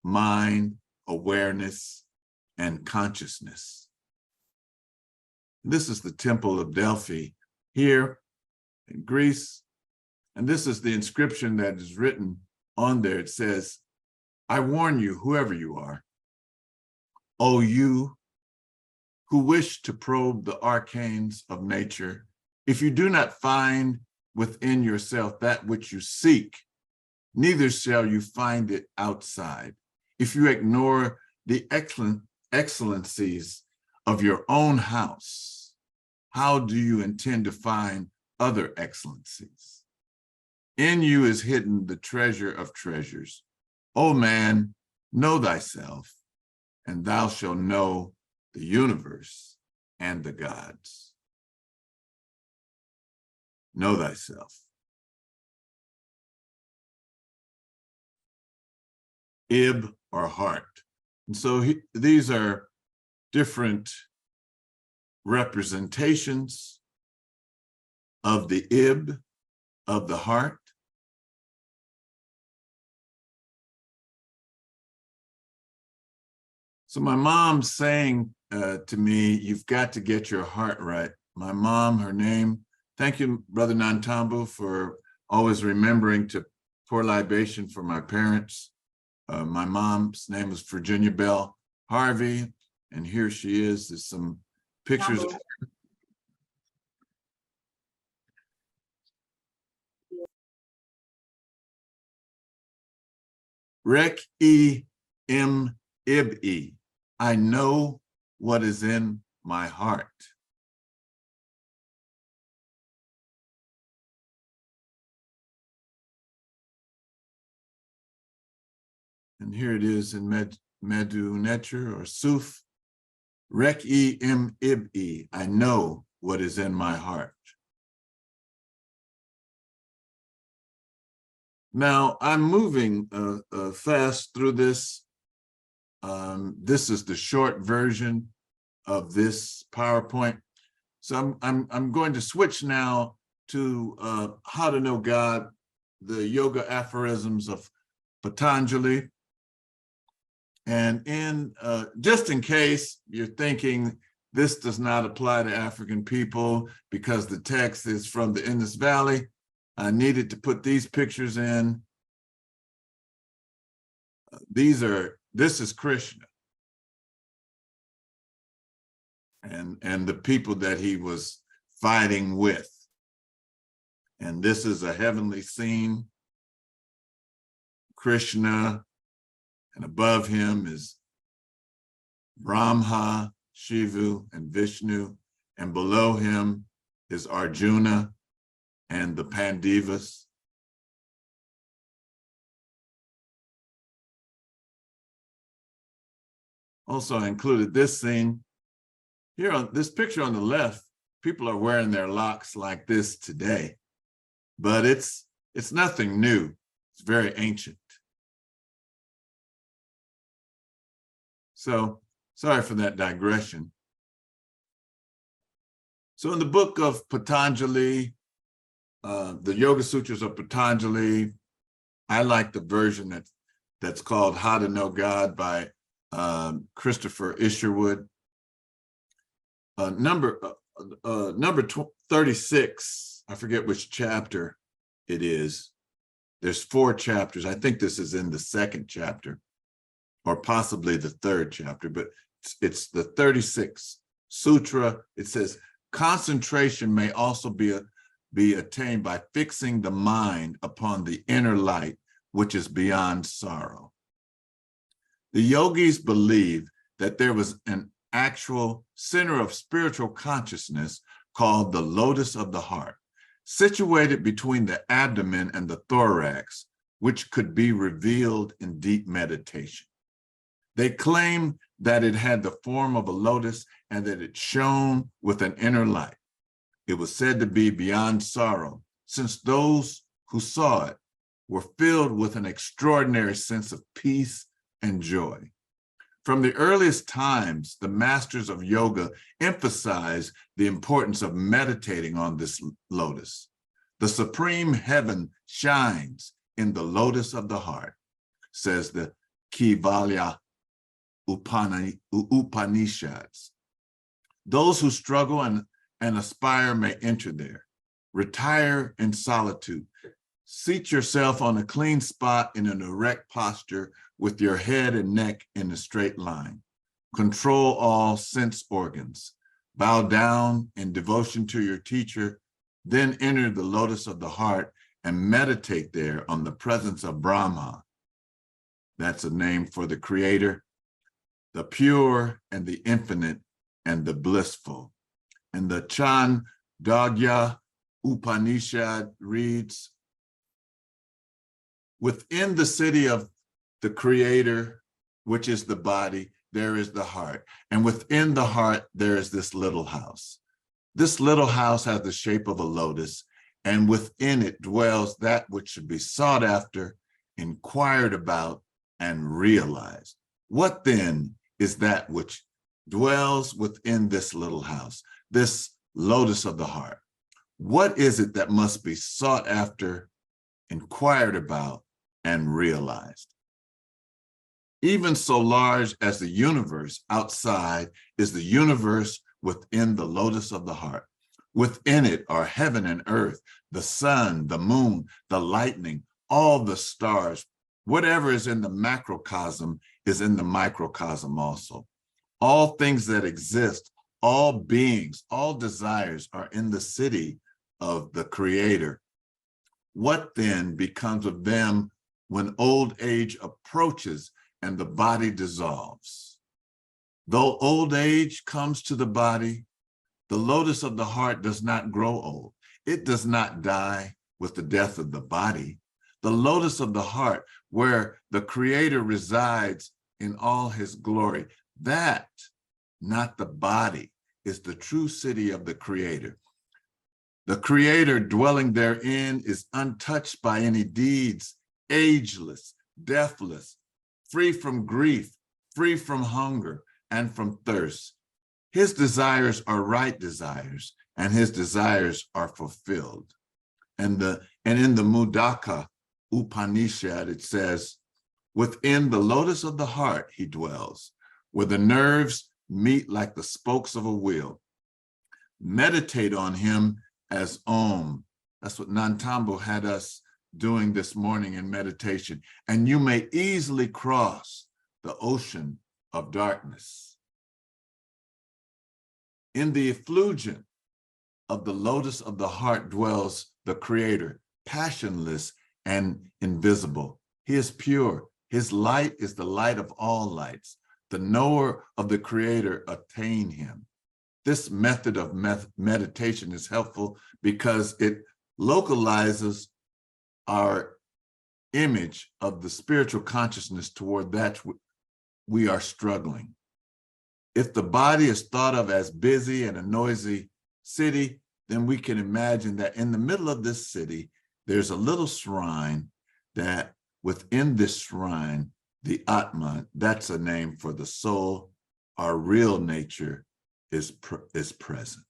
mind, awareness, and consciousness. This is the Temple of Delphi here in Greece. And this is the inscription that is written on there. It says, I warn you, whoever you are, O you who wish to probe the arcanes of nature, if you do not find within yourself that which you seek, neither shall you find it outside. If you ignore the excellencies of your own house, how do you intend to find other excellencies? In you is hidden the treasure of treasures. O man, know thyself, and thou shalt know the universe and the gods. Know thyself. Ib, or heart. And so these are different representations of the Ib, of the heart. So my mom's saying to me, you've got to get your heart right. My mom, her name, thank you, Brother Nantambu, for always remembering to pour libation for my parents. My mom's name was Virginia Bell Harvey, and here she is. There's some pictures. Rek-e-im-ib-e. I know what is in my heart. And here it is in Medu Necher or Suf. Rek-e-im-ib-e. I know what is in my heart. Now I'm moving fast through this. This is the short version of this PowerPoint. So I'm going to switch now to How to Know God, the yoga aphorisms of Patanjali. And just in case you're thinking this does not apply to African people because the text is from the Indus Valley, I needed to put these pictures in. This is Krishna and the people that he was fighting with. And this is a heavenly scene. Krishna, and above him is Brahma, Shiva, and Vishnu, and below him is Arjuna and the Pandavas. Also, I included this scene. Here on this picture on the left, people are wearing their locks like this today, but it's nothing new. It's very ancient. So sorry for that digression. So in the book of Patanjali, the Yoga Sutras of Patanjali, I like the version that's called How to Know God by Christopher Isherwood. Number 36, I forget which chapter it is. There's 4 chapters. I think this is in the 2nd chapter, or possibly the 3rd chapter, but it's the 36th sutra. It says, concentration may also be attained by fixing the mind upon the inner light, which is beyond sorrow. The yogis believe that there was an actual center of spiritual consciousness called the lotus of the heart, situated between the abdomen and the thorax, which could be revealed in deep meditation. They claim that it had the form of a lotus and that it shone with an inner light. It was said to be beyond sorrow, since those who saw it were filled with an extraordinary sense of peace and joy. From the earliest times, the masters of yoga emphasized the importance of meditating on this lotus. The supreme heaven shines in the lotus of the heart, says the Kaivalya Upanishads. Those who struggle and aspire may enter there. Retire in solitude. Seat yourself on a clean spot in an erect posture with your head and neck in a straight line. Control all sense organs. Bow down in devotion to your teacher, then enter the lotus of the heart and meditate there on the presence of Brahma. That's a name for the creator, the pure and the infinite and the blissful. And the Chandogya Upanishad reads, within the city of the creator, which is the body, there is the heart. And within the heart, there is this little house. This little house has the shape of a lotus, and within it dwells that which should be sought after, inquired about, and realized. What then is that which dwells within this little house, this lotus of the heart? What is it that must be sought after, inquired about, and realized? Even so large as the universe outside is the universe within the lotus of the heart. Within it are heaven and earth, the sun, the moon, the lightning, all the stars. Whatever is in the macrocosm is in the microcosm also. All things that exist, all beings, all desires are in the city of the creator. What then becomes of them when old age approaches and the body dissolves? Though old age comes to the body, the lotus of the heart does not grow old. It does not die with the death of the body. The lotus of the heart, where the creator resides in all his glory, that, not the body, is the true city of the creator. The creator dwelling therein is untouched by any deeds, ageless, deathless, free from grief, free from hunger and from thirst. His desires are right desires, and his desires are fulfilled. And in the Mudaka Upanishad, it says, within the lotus of the heart he dwells, where the nerves meet like the spokes of a wheel. Meditate on him as Om. That's what Nantambo had us doing this morning in meditation. And you may easily cross the ocean of darkness. In the effulgence of the lotus of the heart dwells the creator, passionless and invisible. He is pure. His light is the light of all lights. The knower of the creator attain him. This method of meditation is helpful because it localizes our image of the spiritual consciousness toward that we are struggling. If the body is thought of as busy and a noisy city, then we can imagine that in the middle of this city, there's a little shrine that within this shrine, the Atman, that's a name for the soul, our real nature is present.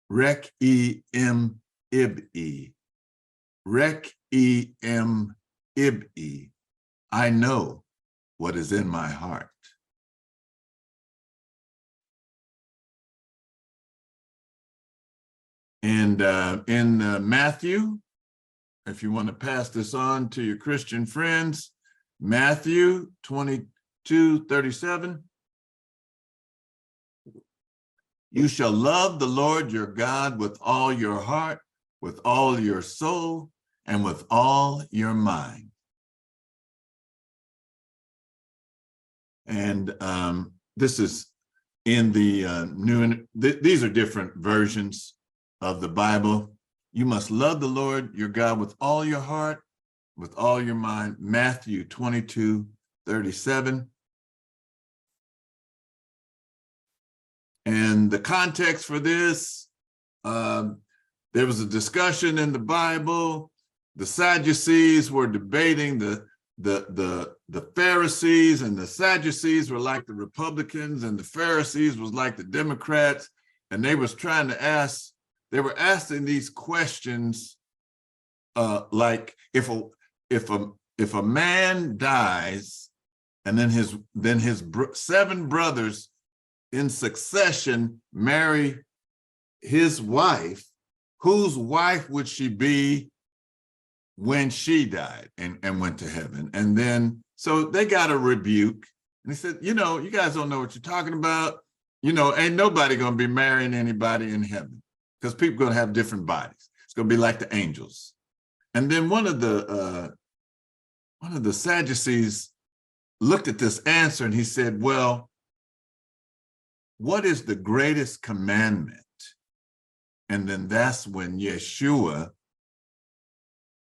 Rek-e-m ib-e. Rek-e-m ib-e. I know what is in my heart. And in Matthew, if you want to pass this on to your Christian friends, Matthew 22:37. You shall love the Lord your God with all your heart, with all your soul, and with all your mind. And this is in the these are different versions of the Bible. You must love the Lord your God with all your heart, with all your mind. Matthew 22:37. And the context for this, there was a discussion in the Bible. The Sadducees were debating the Pharisees, and the Sadducees were like the Republicans, and the Pharisees was like the Democrats. And they was trying to ask, they were asking these questions, like if a man dies, and then his 7 brothers in succession marry his wife, whose wife would she be when she died and went to heaven? And then, so they got a rebuke. And he said, you know, you guys don't know what you're talking about. You know, ain't nobody gonna be marrying anybody in heaven, because people gonna have different bodies. It's gonna be like the angels. And then one of the Sadducees looked at this answer and he said, well, what is the greatest commandment? And then that's when Yeshua,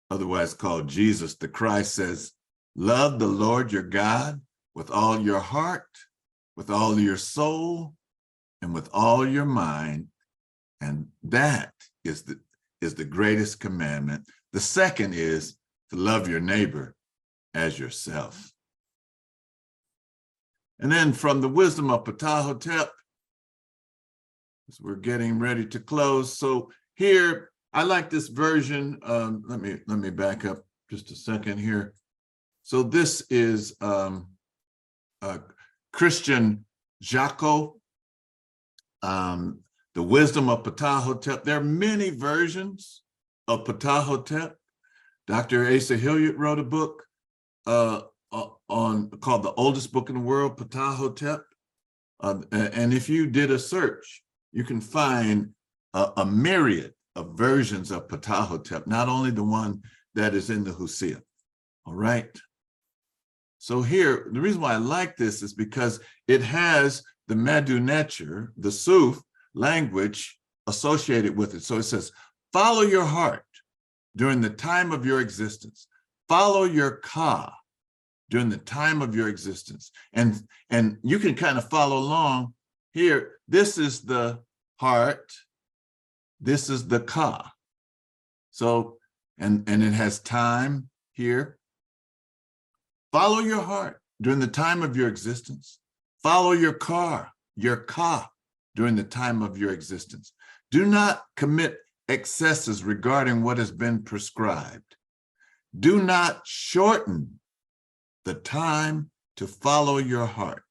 otherwise called Jesus the Christ, says, love the Lord your God with all your heart, with all your soul, and with all your mind. And that is the greatest commandment. The second is to love your neighbor as yourself. And then from the wisdom of Ptahhotep, as we're getting ready to close. So here, I like this version. Let me back up just a second here. So this is Christian Jaco, the wisdom of Ptahhotep. There are many versions of Ptahhotep. Dr. Asa Hilliard wrote a book called The Oldest Book in the World, Ptahhotep. And if you did a search, you can find a myriad of versions of Ptahhotep, not only the one that is in the Hosea. All right. So here, the reason why I like this is because it has the Medu Neter, the Suf language associated with it. So it says, follow your heart during the time of your existence. Follow your Ka during the time of your existence. And you can kind of follow along here. This is the heart. This is the Ka. So, and it has time here. Follow your heart during the time of your existence. Follow your Ka during the time of your existence. Do not commit excesses regarding what has been prescribed. Do not shorten the time to follow your heart.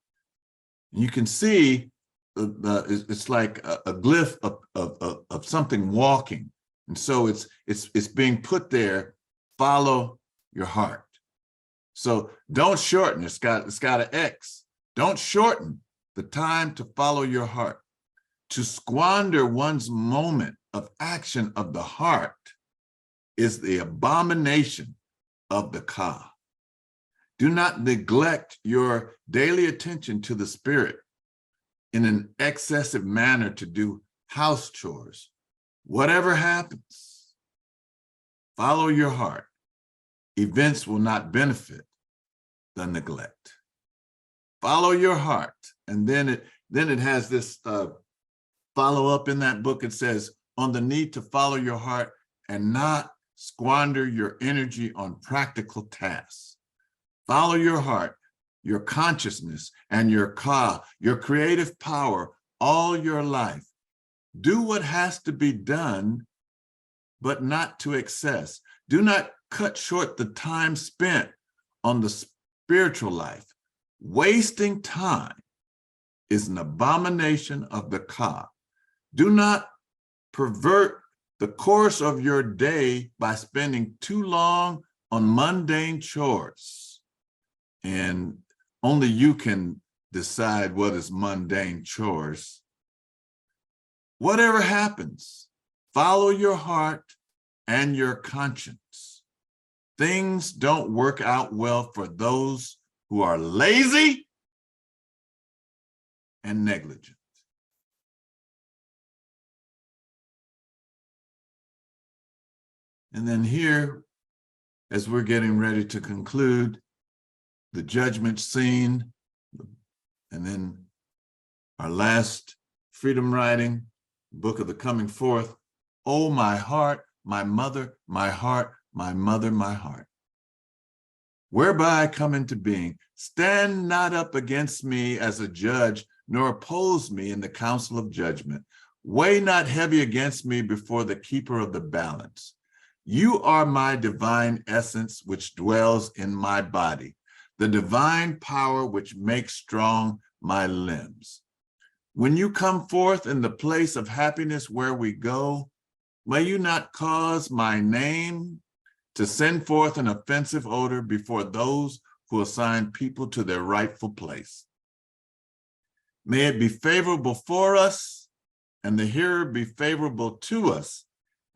You can see it's like a glyph of something walking. And so it's being put there, follow your heart. So don't shorten, it's got an X. Don't shorten the time to follow your heart. To squander one's moment of action of the heart is the abomination of the Ka. Do not neglect your daily attention to the spirit in an excessive manner to do house chores. Whatever happens, follow your heart. Events will not benefit the neglect. Follow your heart. And then it has this follow-up in that book. It says, on the need to follow your heart and not squander your energy on practical tasks. Follow your heart, your consciousness, and your Ka, your creative power, all your life. Do what has to be done, but not to excess. Do not cut short the time spent on the spiritual life. Wasting time is an abomination of the Ka. Do not pervert the course of your day by spending too long on mundane chores. and only you can decide what is mundane chores. Whatever happens, follow your heart and your conscience. Things don't work out well for those who are lazy and negligent. And then here, as we're getting ready to conclude, the judgment scene, and then our last freedom writing, Book of the Coming Forth. Oh, my heart, my mother, my heart, my mother, my heart. Whereby I come into being, stand not up against me as a judge, nor oppose me in the council of judgment. Weigh not heavy against me before the keeper of the balance. You are my divine essence which dwells in my body, the divine power which makes strong my limbs. When you come forth in the place of happiness where we go, may you not cause my name to send forth an offensive odor before those who assign people to their rightful place. May it be favorable for us, and the hearer be favorable to us,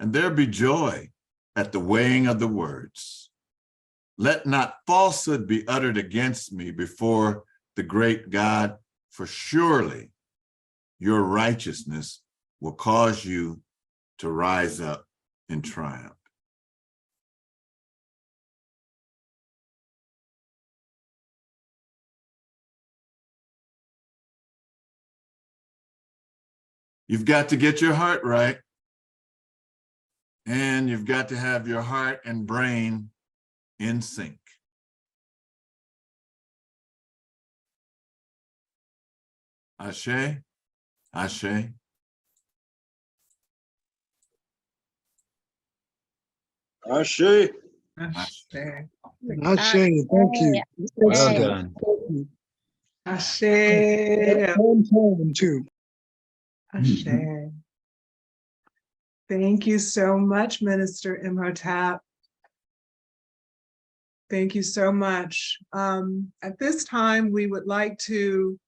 and there be joy at the weighing of the words. Let not falsehood be uttered against me before the great God, for surely your righteousness will cause you to rise up in triumph. You've got to get your heart right, and you've got to have your heart and brain in sync. Ashe, Ashe. Ashe. Ashe. Ashe, thank you. Well done. Ashe. On time too. Ashe. Thank you so much, Minister Imhotep. Thank you so much. At this time, we would like to,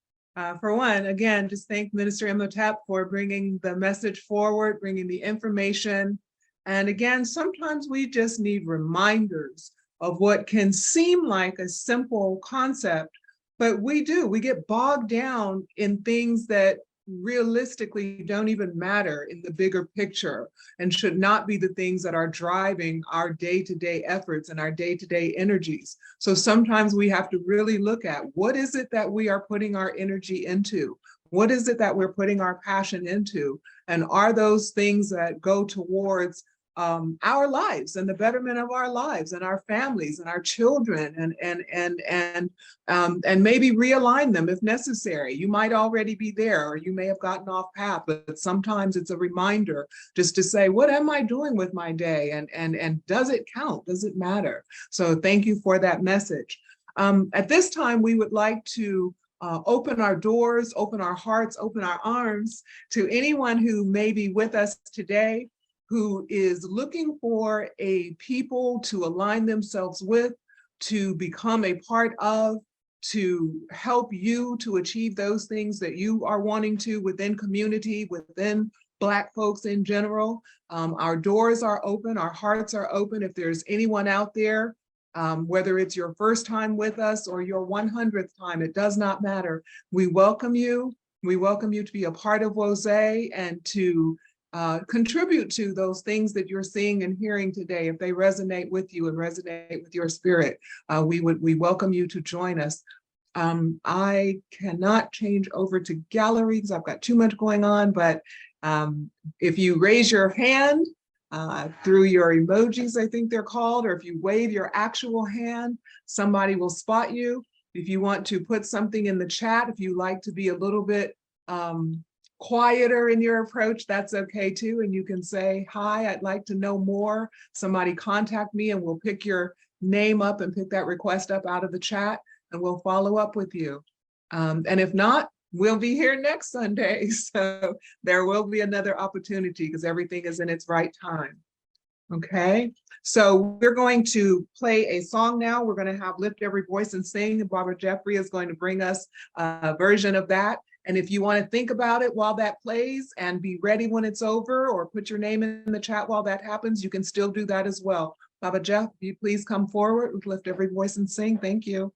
for one, again, just thank Minister Imhotep for bringing the message forward, bringing the information. And again, sometimes we just need reminders of what can seem like a simple concept, but we get bogged down in things that realistically don't even matter in the bigger picture and should not be the things that are driving our day-to-day efforts and our day-to-day energies. So sometimes we have to really look at what is it that we are putting our energy into? What is it that we're putting our passion into? And are those things that go towards our lives and the betterment of our lives and our families and our children, and maybe realign them if necessary. You might already be there, or you may have gotten off path, but sometimes it's a reminder just to say, what am I doing with my day? And does it count? Does it matter? So thank you for that message. At this time, we would like to open our doors, open our hearts, open our arms to anyone who may be with us today, who is looking for a people to align themselves with, to become a part of, to help you to achieve those things that you are wanting to within community, within Black folks in general. Our doors are open, our hearts are open. If there's anyone out there, whether it's your first time with us or your 100th time, it does not matter. We welcome you. We welcome you to be a part of WOZE and to contribute to those things that you're seeing and hearing today. If they resonate with you and resonate with your spirit, we welcome you to join us. I cannot change over to gallery because I've got too much going on, but if you raise your hand through your emojis, I think they're called, or if you wave your actual hand, somebody will spot you. If you want to put something in the chat, if you like to be a little bit quieter in your approach, that's okay too. And you can say, hi, I'd like to know more. Somebody contact me and we'll pick your name up and pick that request up out of the chat and we'll follow up with you. And if not, we'll be here next Sunday. So there will be another opportunity because everything is in its right time. Okay, so we're going to play a song now. We're going to have Lift Every Voice and Sing. Barbara Jeffrey is going to bring us a version of that. And if you want to think about it while that plays and be ready when it's over, or put your name in the chat while that happens, you can still do that as well. Baba Jeff, will you please come forward with Lift Every Voice and Sing? Thank you.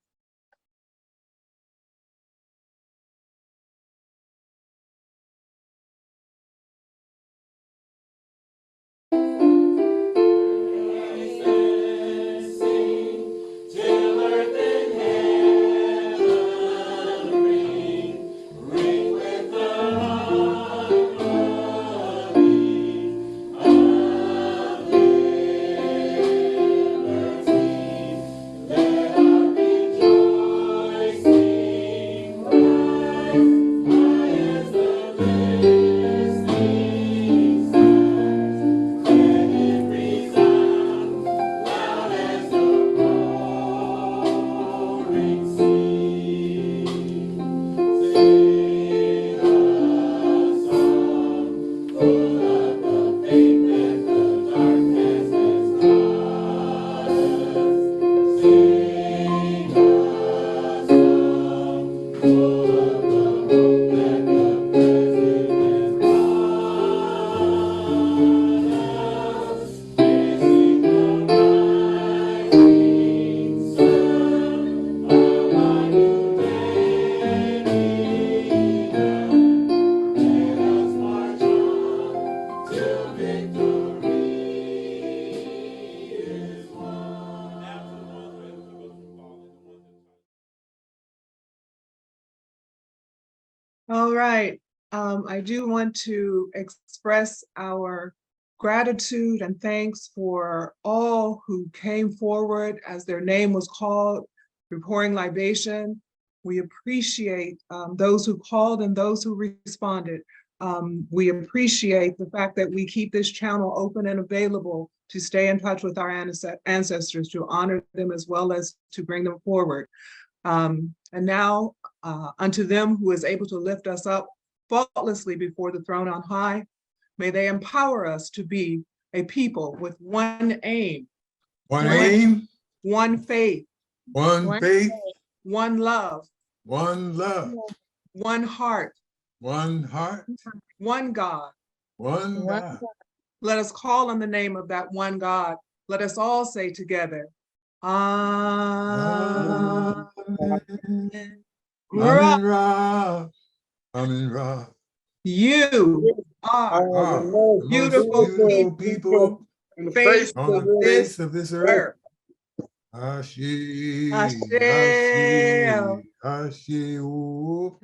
All right, I do want to express our gratitude and thanks for all who came forward as their name was called, pouring libation. We appreciate those who called and those who responded. We appreciate the fact that we keep this channel open and available to stay in touch with our ancestors, to honor them as well as to bring them forward. And now unto them who is able to lift us up faultlessly before the throne on high, may they empower us to be a people with one aim, One aim, one faith, one faith, one love, one love, one heart, one heart, one God. one God. Let us call on the name of that one God. Let us all say together, Amen. Amen Ra, Amen Ra. You are The beautiful most beautiful people on the face of this earth. Ashe, Ashe. Ashe, Ashe, oh.